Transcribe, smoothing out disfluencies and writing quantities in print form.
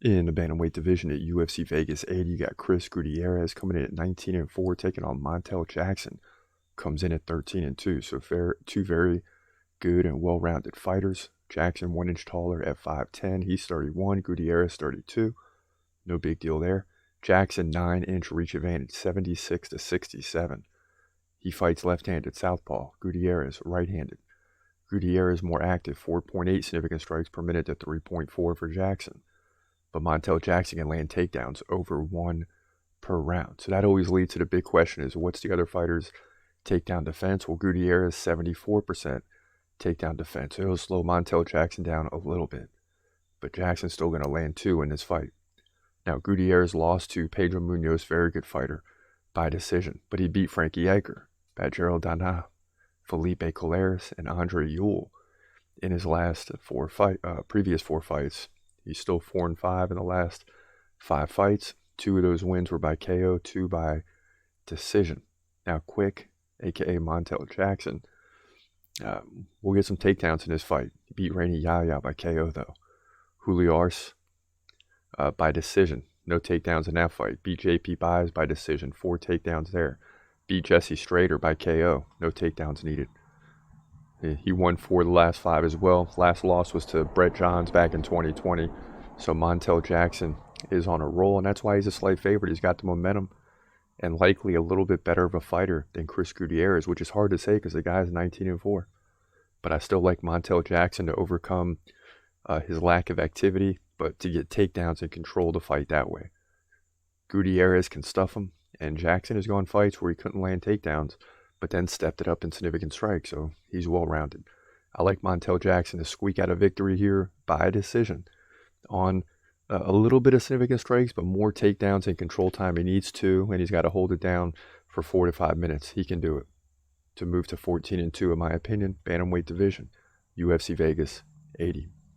In the bantamweight division at UFC Vegas 80, you got Chris Gutierrez coming in at 19-4, taking on Montel Jackson. Comes in at 13-2, so two very good and well-rounded fighters. Jackson 1 inch taller at 5'10". He's 31. Gutierrez 32. No big deal there. Jackson 9-inch reach advantage, 76-67. He fights left-handed southpaw. Gutierrez right-handed. Gutierrez more active, 4.8 significant strikes per minute to 3.4 for Jackson. But Montel Jackson can land takedowns over 1 per round. So that always leads to the big question is, what's the other fighter's takedown defense? Well, Gutierrez 74% takedown defense. It'll slow Montel Jackson down a little bit. But Jackson's still going to land 2 in this fight. Now, Gutierrez lost to Pedro Munoz, very good fighter, by decision. But he beat Frankie Edgar, Badgerel Dana, Felipe Colares, and Andre Ewell in his last previous 4 fights. He's still 4-5 in the last 5 fights. 2 of those wins were by KO, 2 by decision. Now, Quick, a.k.a. Montel Jackson, will get some takedowns in this fight. He beat Rainy Yaya by KO, though. Julio Arce by decision. No takedowns in that fight. Beat JP Baez by decision. 4 takedowns there. Beat Jesse Strader by KO. No takedowns needed. He won 4 of the last 5 as well. Last loss was to Brett Johns back in 2020. So Montel Jackson is on a roll, and that's why he's a slight favorite. He's got the momentum and likely a little bit better of a fighter than Chris Gutierrez, which is hard to say because the guy's 19-4. But I still like Montel Jackson to overcome his lack of activity, but to get takedowns and control the fight that way. Gutierrez can stuff him, and Jackson has gone fights where he couldn't land takedowns, but then stepped it up in significant strikes, so he's well-rounded. I like Montel Jackson to squeak out a victory here by decision on a little bit of significant strikes, but more takedowns and control time. He needs to, and he's got to hold it down for 4 to 5 minutes. He can do it. To move to 14-2, in my opinion, bantamweight division, UFC Vegas 80.